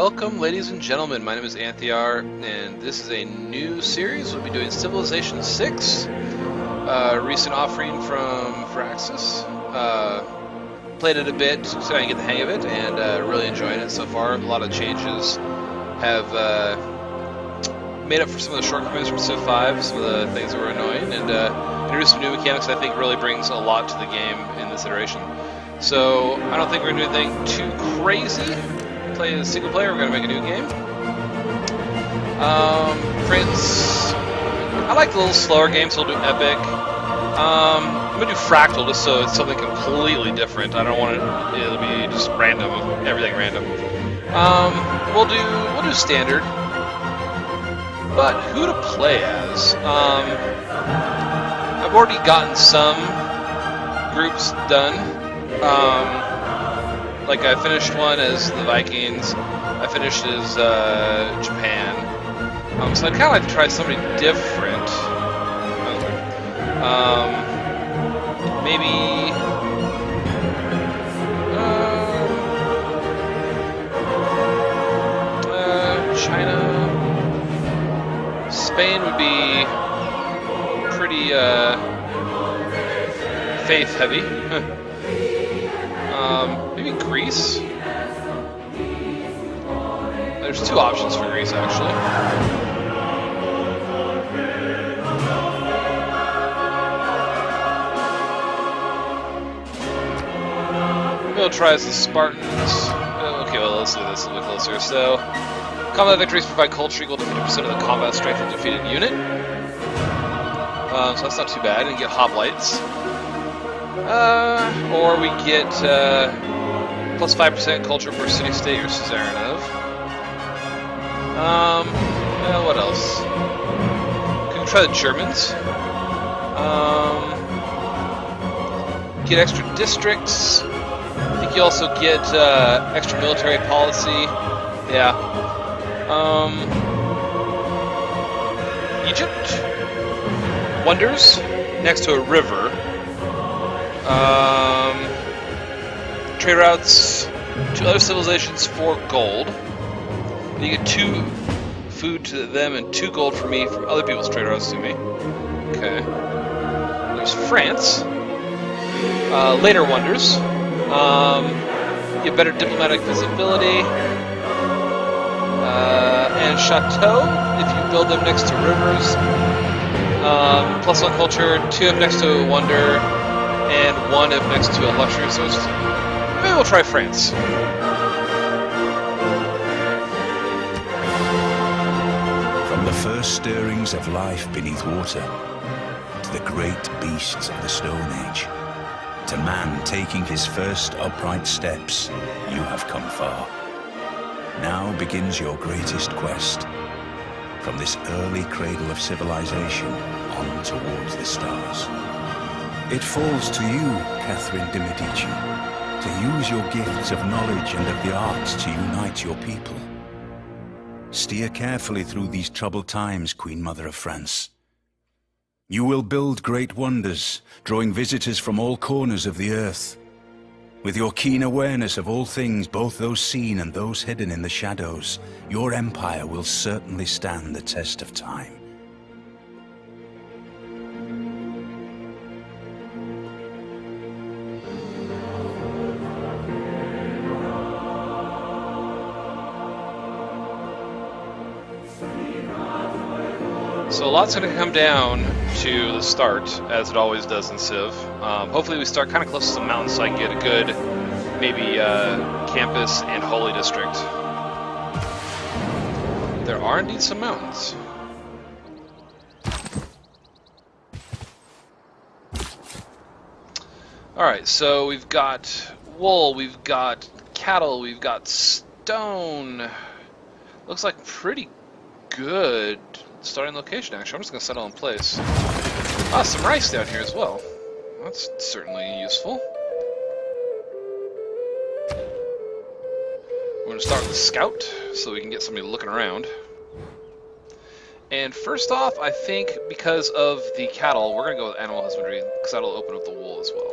Welcome, ladies and gentlemen. My name is Anthiar, and this is a new series. We'll be doing Civilization 6, recent offering from Firaxis. Played it a bit so I can get the hang of it, and really enjoying it so far. A lot of changes have made up for some of the shortcomings from Civ 5, some of the things that were annoying, and introduced some new mechanics I think really brings a lot to the game in this iteration. So I don't think we're going to do anything too crazy. Play a single player, we're going to make a new game. Prince, I like the little slower games, so we'll do Epic. I'm going to do Fractal just so it's something completely different. I don't want it'll be just random, everything random. We'll do Standard. But who to play as? I've already gotten some groups done. Like I finished one as the Vikings, I finished as Japan. So I'd kind of like to try something different. Maybe China, Spain would be pretty faith heavy. Maybe Greece? There's two options for Greece, actually. Maybe I'll try as the Spartans. Okay, well, let's do this a little closer. So, combat victories provide culture equal to 50% of the combat strength of the defeated unit. So that's not too bad. And get hoplites. Or we get plus 5% culture per city-state or suzerain of. What else? Can we try the Germans? Get extra districts. I think you also get extra military policy. Yeah. Egypt. Wonders next to a river. Trade routes to other civilizations for gold. You get 2 food to them and 2 gold for me from other people's trade routes to me. Okay. There's France. Later wonders. Get better diplomatic visibility. And chateau if you build them next to rivers. Plus 1 culture, 2 if next to a wonder, and 1 if next to a luxury. So maybe we'll try France. From the first stirrings of life beneath water, to the great beasts of the Stone Age, to man taking his first upright steps, you have come far. Now begins your greatest quest. From this early cradle of civilization on towards the stars. It falls to you, Catherine de Medici, to use your gifts of knowledge and of the arts to unite your people. Steer carefully through these troubled times, Queen Mother of France. You will build great wonders, drawing visitors from all corners of the earth. With your keen awareness of all things, both those seen and those hidden in the shadows, your empire will certainly stand the test of time. So a lot's going to come down to the start, as it always does in Civ. Hopefully we start kind of close to the mountains so I can get a good, maybe, campus and holy district. There are indeed some mountains. Alright, so we've got wool, we've got cattle, we've got stone. Looks like pretty good starting location, actually. I'm just going to settle in place. Ah, some rice down here as well. That's certainly useful. We're going to start with the scout, so we can get somebody looking around. And first off, I think because of the cattle, we're going to go with animal husbandry, because that'll open up the wool as well.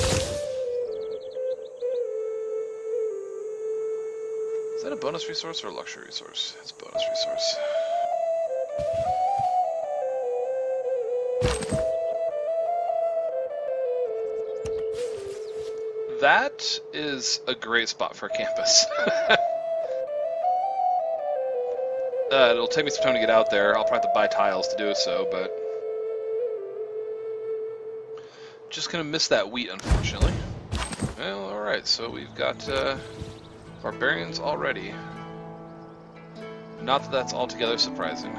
Is that a bonus resource or a luxury resource? It's a bonus resource. That is a great spot for a campus. It'll take me some time to get out there. I'll probably have to buy tiles to do so, but just gonna miss that wheat, unfortunately. Well, alright, so we've got barbarians already. Not that that's altogether surprising.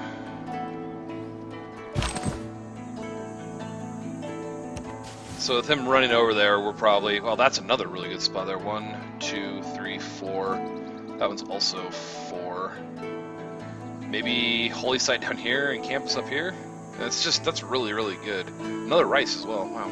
So with him running over there, we're probably... Well, that's another really good spot there. 1, 2, 3, 4. That one's also 4. Maybe Holy Site down here and campus up here? That's really, really good. Another rice as well, wow.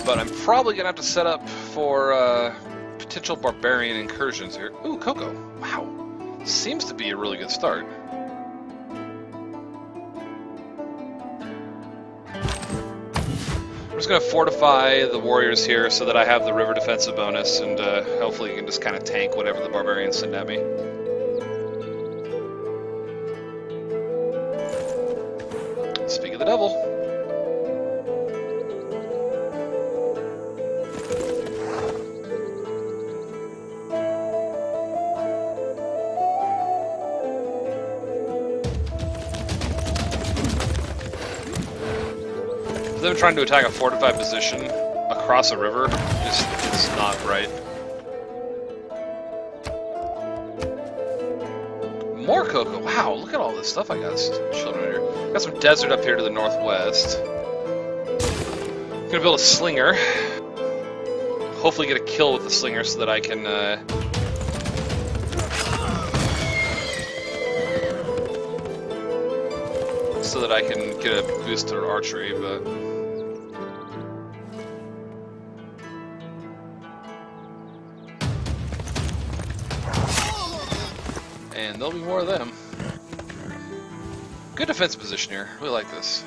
But I'm probably gonna have to set up for potential barbarian incursions here. Ooh, cocoa, wow. Seems to be a really good start. I'm just going to fortify the warriors here so that I have the river defensive bonus, and hopefully you can just kind of tank whatever the barbarians send at me. Speak of the devil. Them trying to attack a fortified position across a river is not right. More cocoa. Wow, look at all this stuff I got chilling right here. Got some desert up here to the northwest. Gonna build a slinger. Hopefully get a kill with the slinger so that I can get a boost to archery, but and there'll be more of them. Good defense position here. Really like this.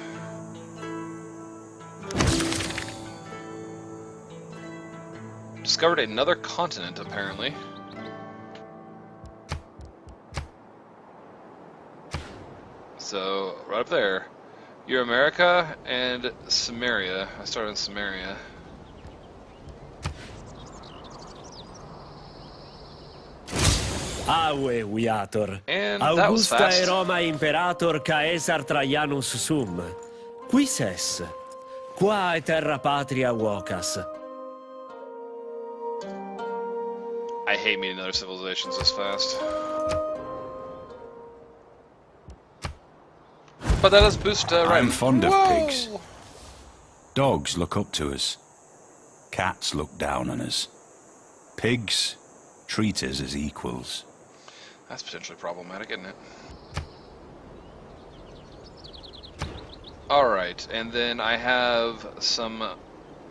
Discovered another continent, apparently. So, right up there. You're America and Samaria. I started in Samaria. Aue viator. And that was Augusta fast. e Roma imperator Caesar Traianus sum. Quis es? Qua e terra patria vocas. I hate meeting other civilizations this fast. But that does boost right. I'm fond of Whoa! pigs. Dogs look up to us. Cats look down on us. Pigs treat us as equals. That's potentially problematic, isn't it? Alright, and then I have some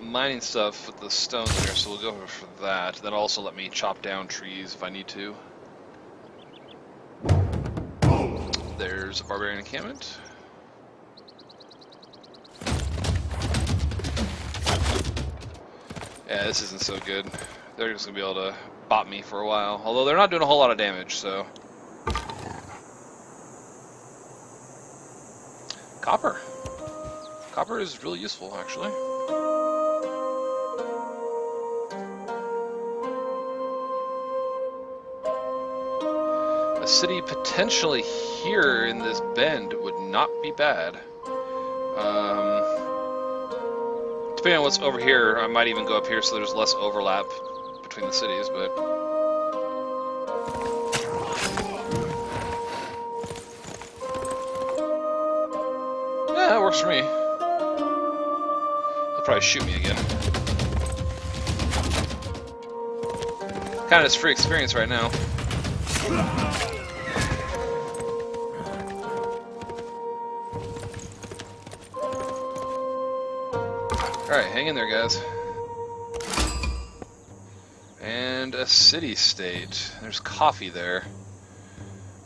mining stuff with the stones there, so we'll go for that. That'll also let me chop down trees if I need to. There's a barbarian encampment. Yeah, this isn't so good. They're just gonna be able to bot me for a while. Although they're not doing a whole lot of damage, so. Copper. Copper is really useful, actually. A city potentially here in this bend would not be bad. Depending on what's over here, I might even go up here so there's less overlap between the cities, but... yeah, that works for me. He'll probably shoot me again. Kind of just free experience right now. Alright, hang in there, guys. And a city-state. There's coffee there.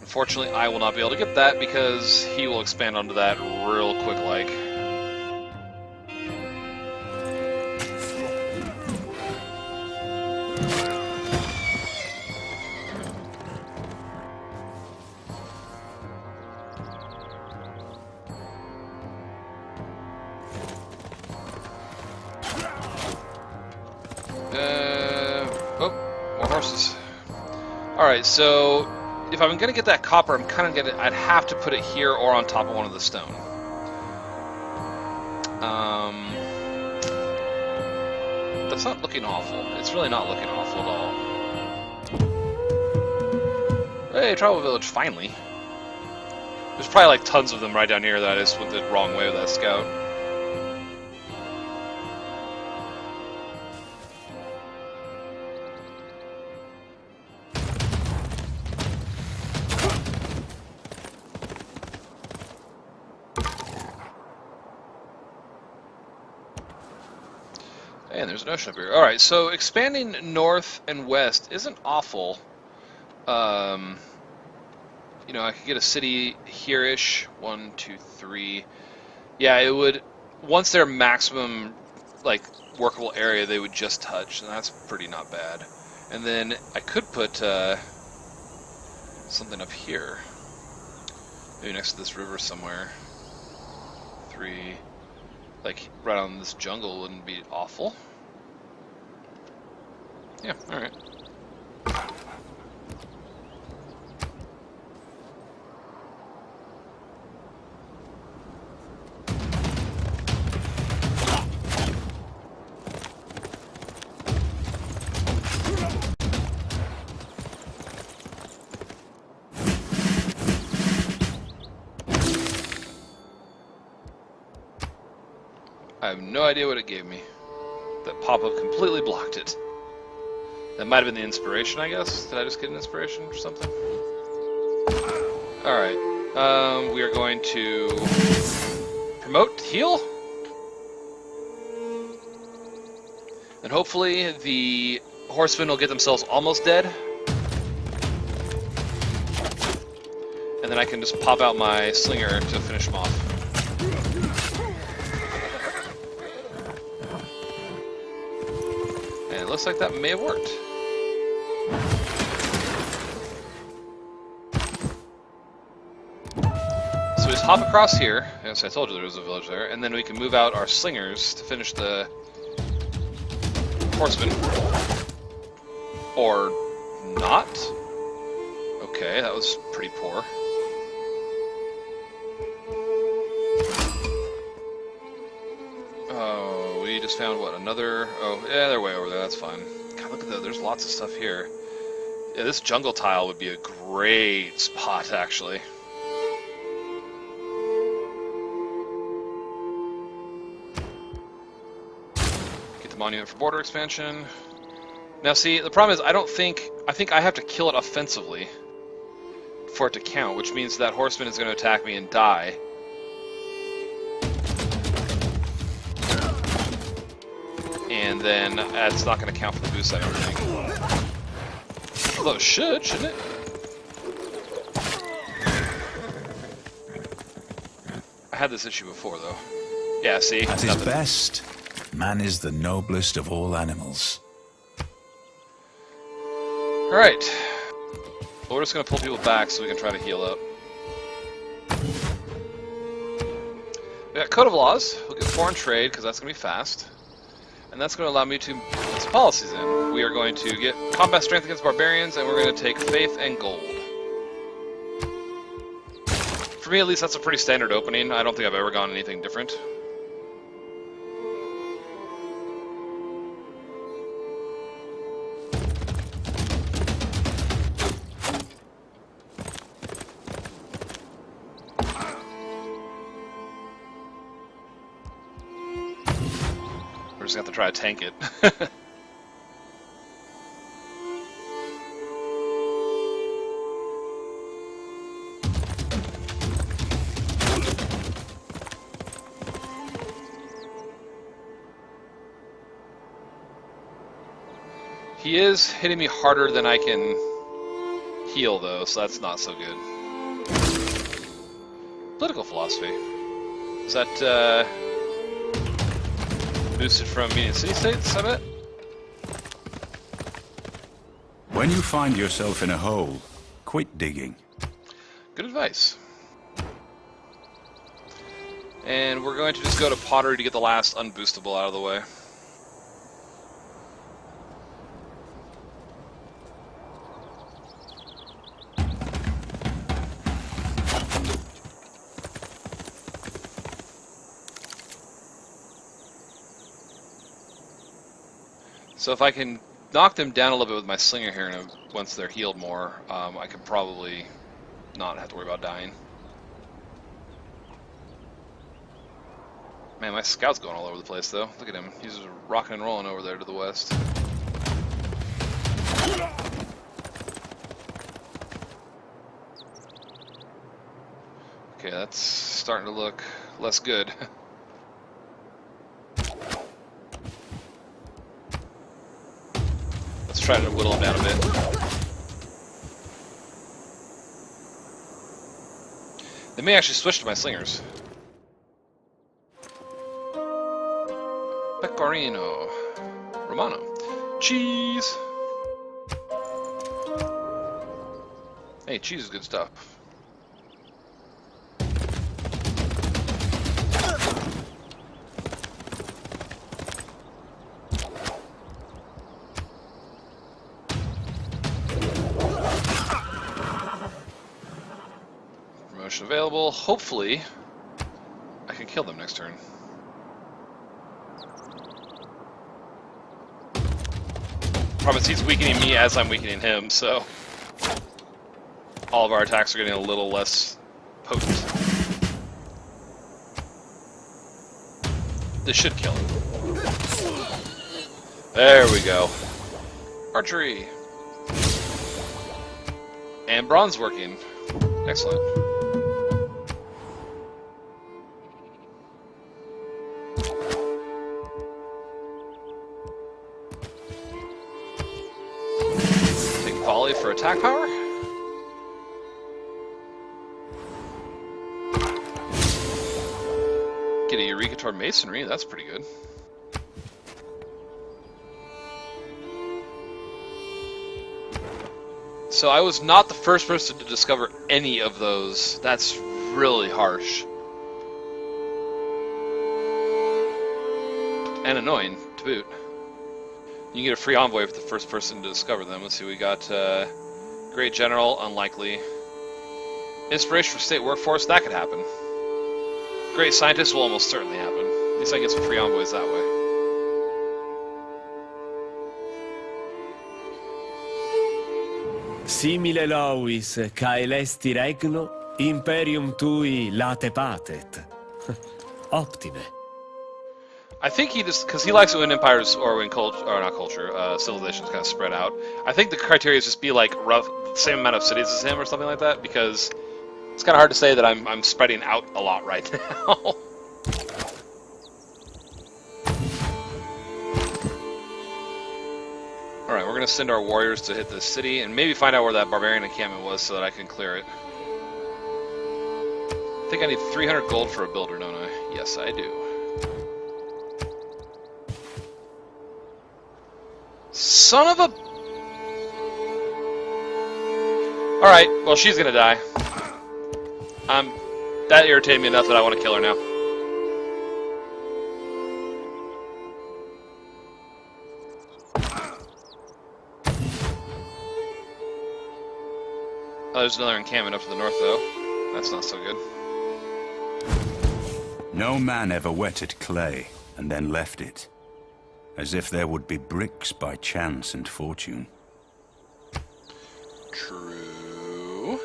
Unfortunately, I will not be able to get that because he will expand onto that real quick like. More horses. Alright, so if I'm gonna get that copper, I'd have to put it here or on top of one of the stone. That's not looking awful. It's really not looking awful at all. Hey, tribal village, finally. There's probably like tons of them right down here that I just went the wrong way with that scout. And there's an ocean up here. Alright, so expanding north and west isn't awful. You know, I could get a city here-ish. 1, 2, 3. Yeah, it would... Once their maximum, like, workable area, they would just touch, and that's pretty not bad. And then I could put something up here. Maybe next to this river somewhere. 3... Like, right on this jungle wouldn't be awful. Yeah, alright. I have no idea what it gave me. That pop-up completely blocked it. That might have been the inspiration, I guess. Did I just get an inspiration or something? Alright. We are going to promote heal. And hopefully the horsemen will get themselves almost dead. And then I can just pop out my slinger to finish them off. And it looks like that may have worked. So we just hop across here. Yes, I told you there was a village there. And then we can move out our slingers to finish the horsemen. Or not. Okay, that was pretty poor. Oh, we just found, what, another... Oh, yeah, they're way over there, that's fine. God, look at that, there's lots of stuff here. Yeah, this jungle tile would be a great spot, actually. Get the monument for border expansion. Now see, the problem is I think I have to kill it offensively for it to count, which means that horseman is going to attack me and die. And then that's not going to count for the boost I don't think. Although it should, shouldn't it? I had this issue before, though. Yeah, see? At his best, man is the noblest of all animals. Alright. Well, we're just going to pull people back so we can try to heal up. We got Code of Laws. We'll get foreign trade, because that's going to be fast. And that's going to allow me to put some policies in. We are going to get combat strength against barbarians, and we're going to take faith and gold. For me, at least, that's a pretty standard opening. I don't think I've ever gone anything different. We're just going to have to try to tank it. He is hitting me harder than I can heal, though, so that's not so good. Political philosophy. Is that, boosted from median city-states, I bet? When you find yourself in a hole, quit digging. Good advice. And we're going to just go to pottery to get the last unboostable out of the way. So if I can knock them down a little bit with my slinger here, and once they're healed more, I can probably not have to worry about dying. Man, my scout's going all over the place, though. Look at him. He's just rocking and rolling over there to the west. Okay, that's starting to look less good. Let's try to whittle him down a bit. They may actually switch to my slingers. Pecorino Romano. Cheese! Hey, cheese is good stuff. Promotion available. Hopefully, I can kill them next turn. Problem is he's weakening me as I'm weakening him, so all of our attacks are getting a little less potent. This should kill him. There we go. Archery. And bronze working. Excellent. Take volley for attack power. Get a Eureka toward Masonry, that's pretty good. So I was not the first person to discover any of those. That's really harsh. And annoying, to boot. You can get a free envoy for the first person to discover them. Let's see, we got Great General, unlikely. Inspiration for State Workforce, that could happen. Great Scientist will almost certainly happen. At least I get some free envoys that way. Simile lovis, caelesti regno, imperium tui late patet. Optime. I think he just, because he likes it when empires, or when culture, or not culture, civilizations kind of spread out. I think the criteria is just be like rough, the same amount of cities as him or something like that, because it's kind of hard to say that I'm spreading out a lot right now. Alright, we're going to send our warriors to hit this city, and maybe find out where that barbarian encampment was so that I can clear it. I think I need 300 gold for a builder, don't I? Yes, I do. Son of a... Alright, well, she's gonna die. That irritated me enough that I want to kill her now. Oh, there's another encampment up to the north, though. That's not so good. No man ever wetted clay and then left it, as if there would be bricks by chance and fortune. True.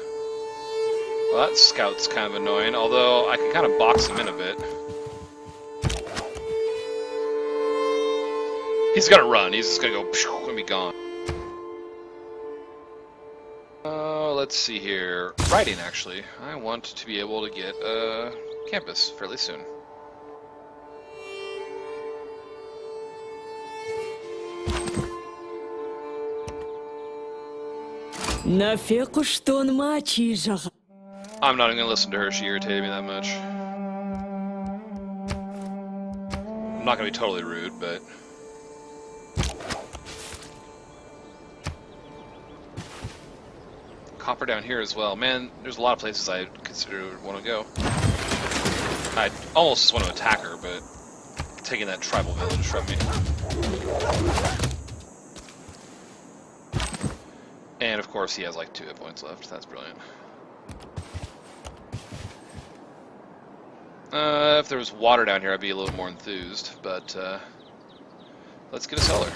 Well, that scout's kind of annoying, although I can kind of box him in a bit. He's gonna run. He's just gonna go and be gone. Let's see here. Writing, actually. I want to be able to get a campus fairly soon. I'm not even going to listen to her. She irritated me that much. I'm not going to be totally rude, but... Copper down here as well. Man, there's a lot of places I consider want to go. I almost just want to attack her, but taking that tribal village from me. And of course he has like 2 hit points left. That's brilliant. If there was water down here, I'd be a little more enthused, but let's get a cellar.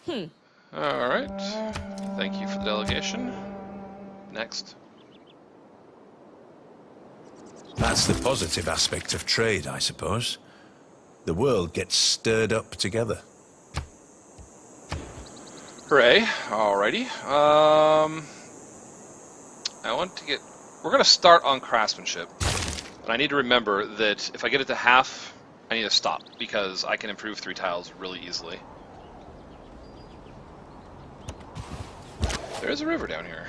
Alright. Thank you for the delegation. Next. That's the positive aspect of trade, I suppose. The world gets stirred up together. Hooray. Alrighty. I want to get... We're going to start on craftsmanship. But I need to remember that if I get it to half, I need to stop, because I can improve 3 tiles really easily. There is a river down here.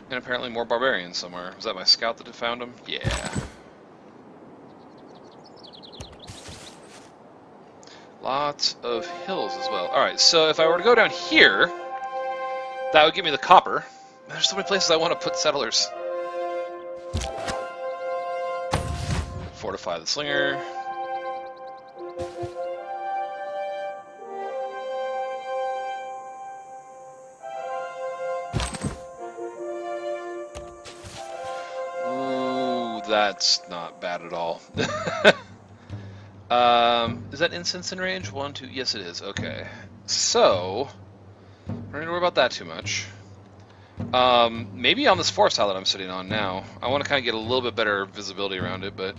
And apparently more barbarians somewhere. Was that my scout that had found them? Yeah. Lots of hills as well. Alright, so if I were to go down here, that would give me the copper. There's so many places I want to put settlers. Fortify the slinger. That's not bad at all. Is that incense in range? 1, 2, yes it is, okay. So, I don't need to worry about that too much. Maybe on this forest tile that I'm sitting on now. I want to kind of get a little bit better visibility around it, but...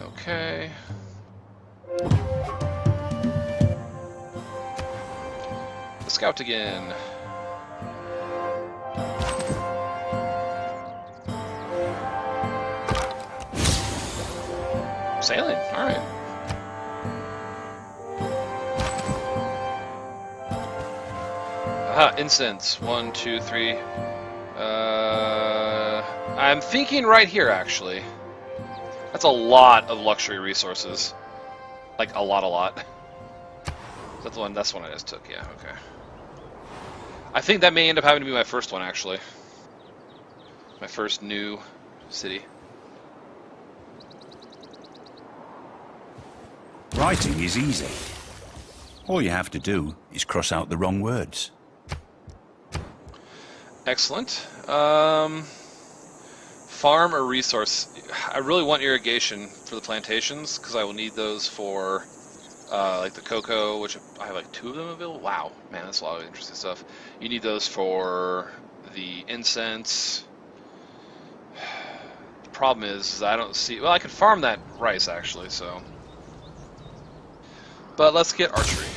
Okay... Scout again. Sailing, alright. Aha, incense. 1, 2, 3. I'm thinking right here, actually. That's a lot of luxury resources. Like, a lot. That's the one I just took, yeah, okay. I think that may end up having to be my first one, actually. My first new city. Writing is easy. All you have to do is cross out the wrong words. Excellent. Farm or resource. I really want irrigation for the plantations, because I will need those for... like the cocoa, which I have like 2 of them available. Wow, man, that's a lot of interesting stuff. You need those for the incense. The problem is I don't see... Well, I could farm that rice, actually, so... But let's get archery.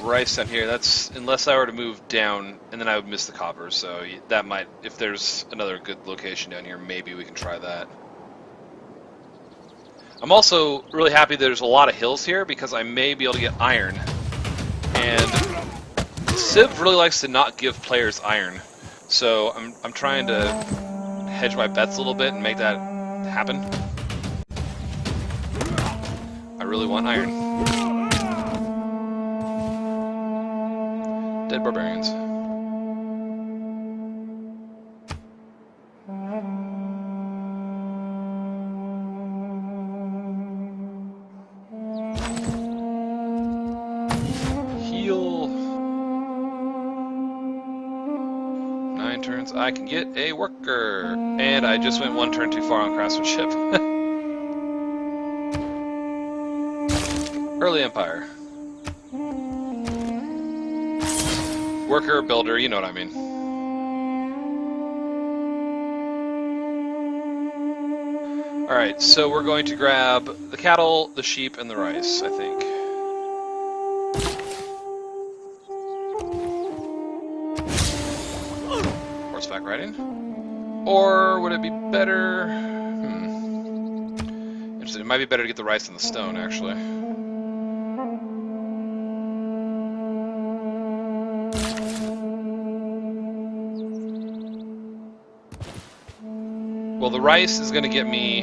Rice down here, that's unless I were to move down, and then I would miss the copper, so that might, if there's another good location down here, maybe we can try that. I'm also really happy there's a lot of hills here, because I may be able to get iron. And Civ really likes to not give players iron, so I'm trying to hedge my bets a little bit and make that happen. I really want iron. Dead barbarians. Heal. 9 turns. I can get a worker. And I just went 1 turn too far on craftsmanship. Early Empire. Worker, builder, you know what I mean. Alright, so we're going to grab the cattle, the sheep, and the rice, I think. Horseback riding. Or would it be better... Interesting, it might be better to get the rice than the stone, actually. Well, the rice is going to get me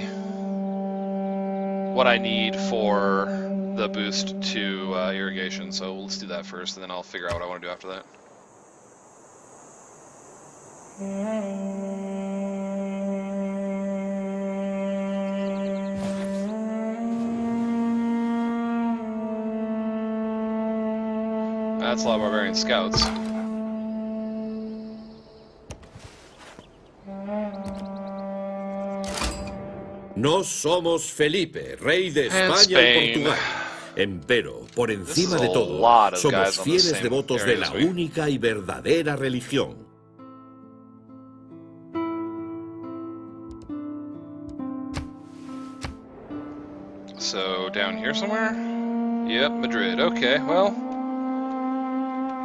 what I need for the boost to irrigation, so let's do that first, and then I'll figure out what I want to do after that. That's a lot of barbarian scouts. No somos Felipe, rey de And España y Spain. Portugal. Empero, por encima is de a todo, lot of somos guys on the fieles same devotos area de la as we. única y verdadera religión. So, down here somewhere? Yep, Madrid. Okay, well...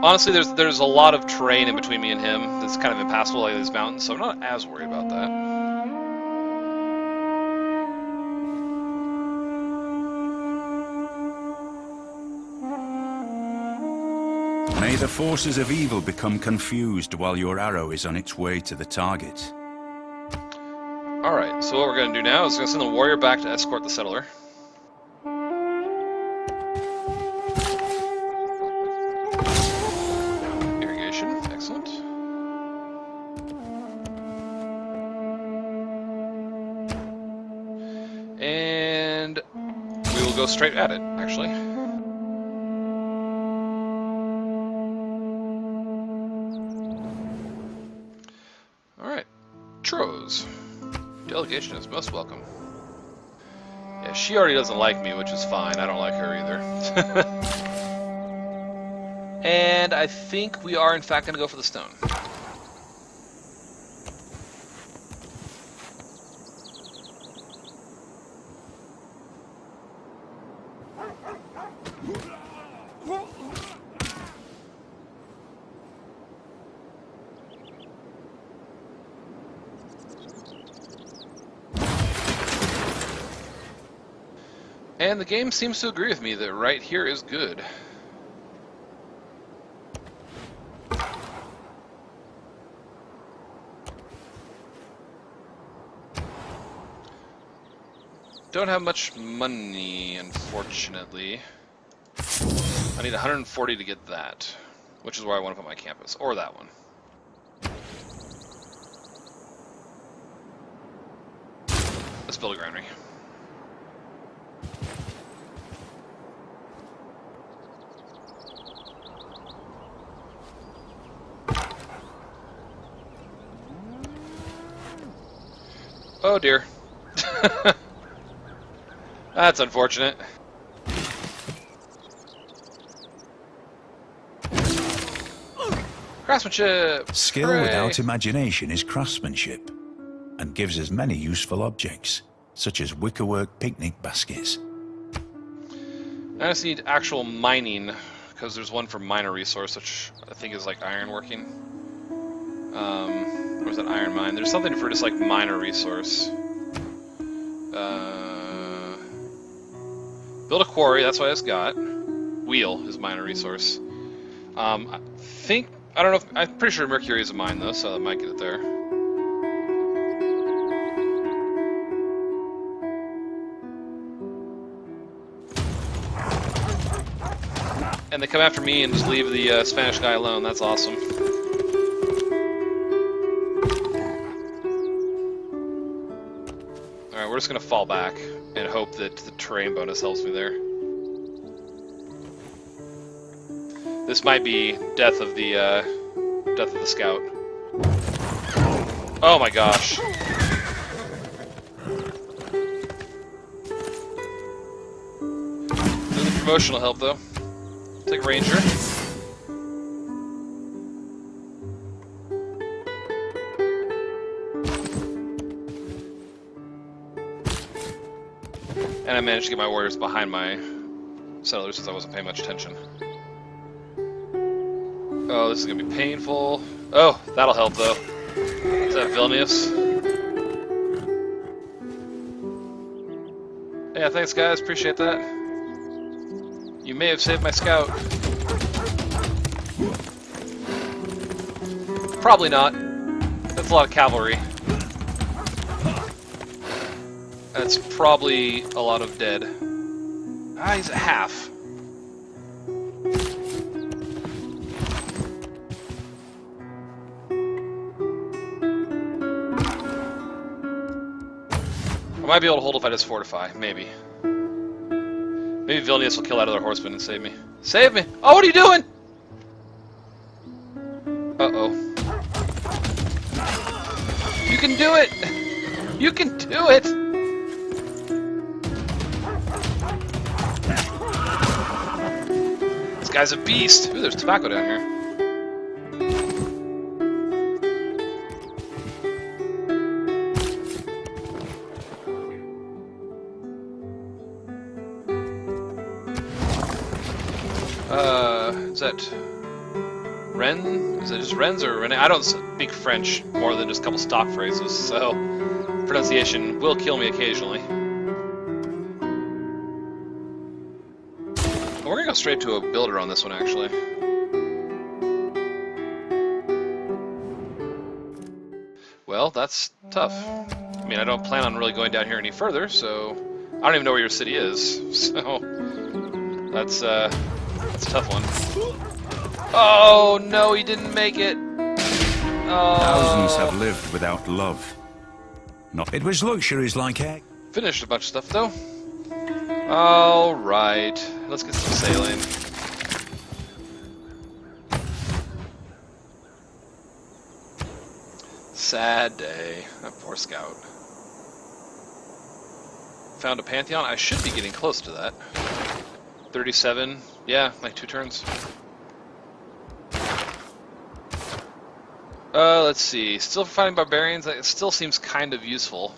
Honestly, there's a lot of terrain in between me and him that's kind of impassable, like these mountains, so I'm not as worried about that. May the forces of evil become confused while your arrow is on its way to the target. Alright, so what we're going to do now is going to send the warrior back to escort the settler. Irrigation, excellent. And we will go straight at it, actually. Alright, Tros. Delegation is most welcome. Yeah, she already doesn't like me, which is fine. I don't like her either. And I think we are, in fact, going to go for the stone. And the game seems to agree with me that right here is good. Don't have much money, unfortunately. I need 140 to get that, which is where I want to put my campus, or that one. Let's build a granary. Oh dear. That's unfortunate. Craftsmanship! Skill Hooray! without imagination is craftsmanship, and gives us many useful objects, such as wickerwork picnic baskets. I just need actual mining, because there's one for minor resource, which I think is like ironworking. Where's that iron mine? There's something for just like minor resource. Build a quarry, that's what I just got. Wheel is minor resource. I don't know if, I'm pretty sure Mercury is a mine though, so I might get it there. And they come after me and just leave the Spanish guy alone, that's awesome. Alright, we're just gonna fall back and hope that the terrain bonus helps me there. This might be death of the scout. Oh my gosh. There's the promotional help though. Take Ranger. And I managed to get my warriors behind my settlers since I wasn't paying much attention. Oh, this is gonna be painful. Oh, that'll help though. Is that Vilnius? Yeah, thanks guys, appreciate that. You may have saved my scout. Probably not. That's a lot of cavalry. That's probably a lot of dead. Ah, he's at half. might be able to hold if I just fortify. Maybe. Maybe Vilnius will kill that other horseman and save me. Save me! Oh, what are you doing? Uh-oh. You can do it! You can do it! This guy's a beast! Ooh, there's tobacco down here. Is that Ren? Is it just Ren's or Rene? I don't speak French more than just a couple stock phrases, so pronunciation will kill me occasionally. We're gonna go straight to a builder on this one, actually. Well, that's tough. I mean, I don't plan on really going down here any further, so I don't even know where your city is. So that's a tough one. Oh no, he didn't make it. Oh. Thousands have lived without love. It was luxuries like egg. Finished a bunch of stuff though. All right, let's get some sailing. Sad day. That poor scout. Found a Pantheon. I should be getting close to that. 37. Yeah, like 2 turns. Let's see. Still fighting barbarians. It still seems kind of useful.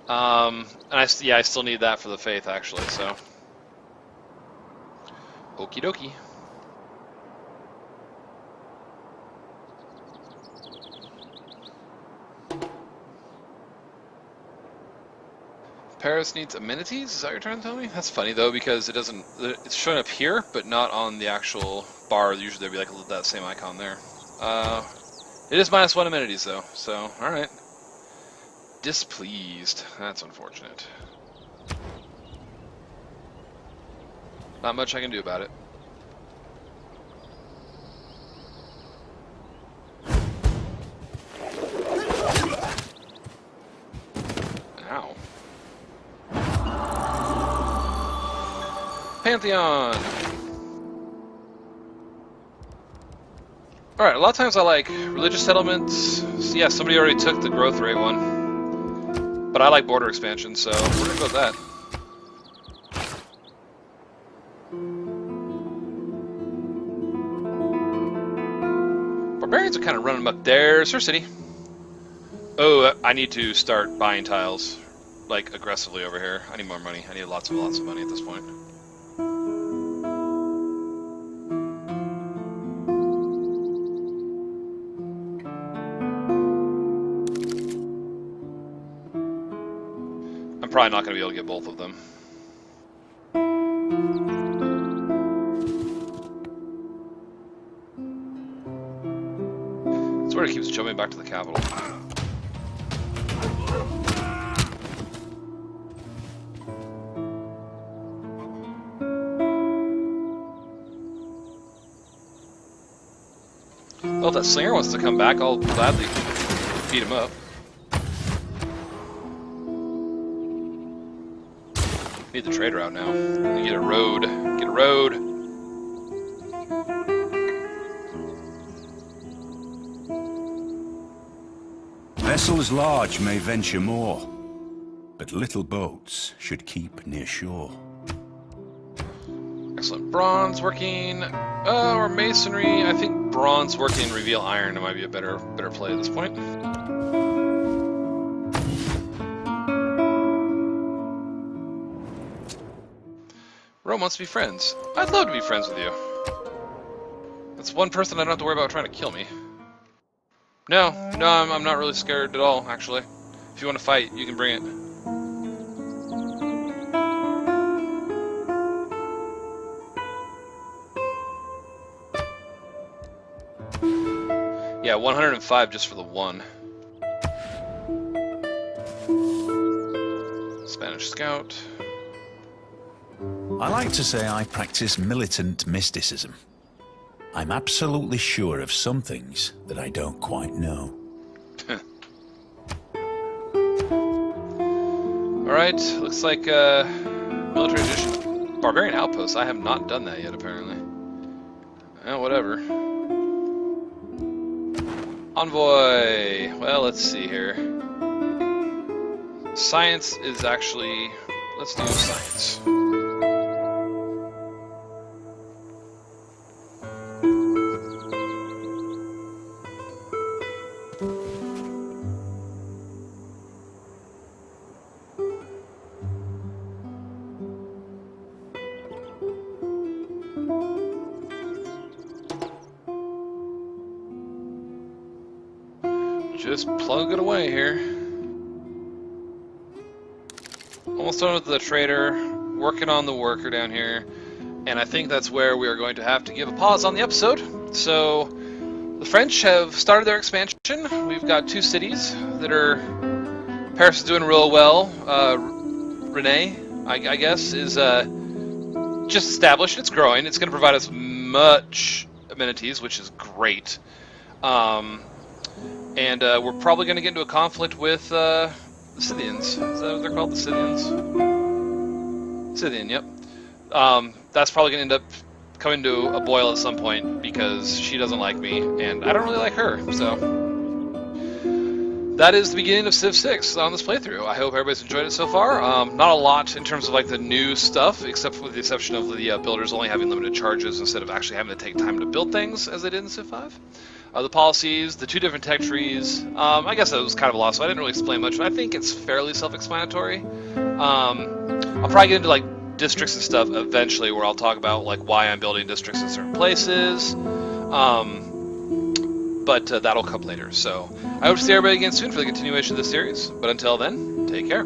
And I still need that for the faith, actually. So, okie dokie. Paris needs amenities? Is that what you're trying to tell me? That's funny though, because it doesn't. It's showing up here, but not on the actual bar. Usually there'd be like that same icon there. It is -1 amenities though, so all right. Displeased. That's unfortunate. Not much I can do about it. Ow. Pantheon! Alright, a lot of times I like religious settlements. So yeah, somebody already took the growth rate one. But I like border expansion, so we're gonna go with that. Barbarians are kind of running amok. There's her city. Oh, I need to start buying tiles, like, aggressively over here. I need more money. I need lots of money at this point. I'm probably not going to be able to get both of them. That's where it keeps jumping back to the capital. Well, if that slinger wants to come back, I'll gladly beat him up. Need the trade route now. Get a road. Get a road. Vessels large may venture more, but little boats should keep near shore. Excellent. Bronze working. Or masonry. I think bronze working reveal iron might be a better play at this point. Rome wants to be friends. I'd love to be friends with you. That's one person I don't have to worry about trying to kill me. No, I'm not really scared at all, actually. If you want to fight, you can bring it. Yeah, 105 just for the one. Spanish scout. I like to say I practice militant mysticism. I'm absolutely sure of some things that I don't quite know. Alright, looks like military edition. Barbarian Outpost. I have not done that yet, apparently. Whatever. Envoy. Well, let's see here. Science is actually... Let's do science. Just plug it away here. Almost done with the trader, working on the worker down here, and I think that's where we are going to have to give a pause on the episode. So, the French have started their expansion. We've got 2 cities that are... Paris is doing real well. Rennes, I guess, is just established. It's growing. It's going to provide us much amenities, which is great. And we're probably going to get into a conflict with the Scythians. Is that what they're called? The Scythians? Scythian, yep. That's probably going to end up coming to a boil at some point because she doesn't like me, and I don't really like her, so... That is the beginning of Civ 6 on this playthrough. I hope everybody's enjoyed it so far. Not a lot in terms of like the new stuff, except with the exception of the builders only having limited charges instead of actually having to take time to build things as they did in Civ 5. The policies, the 2 different tech trees. I guess that was kind of a lot, so I didn't really explain much, but I think it's fairly self-explanatory. I'll probably get into like districts and stuff eventually, where I'll talk about like why I'm building districts in certain places. But that'll come later. So I hope to see everybody again soon for the continuation of this series. But until then, take care.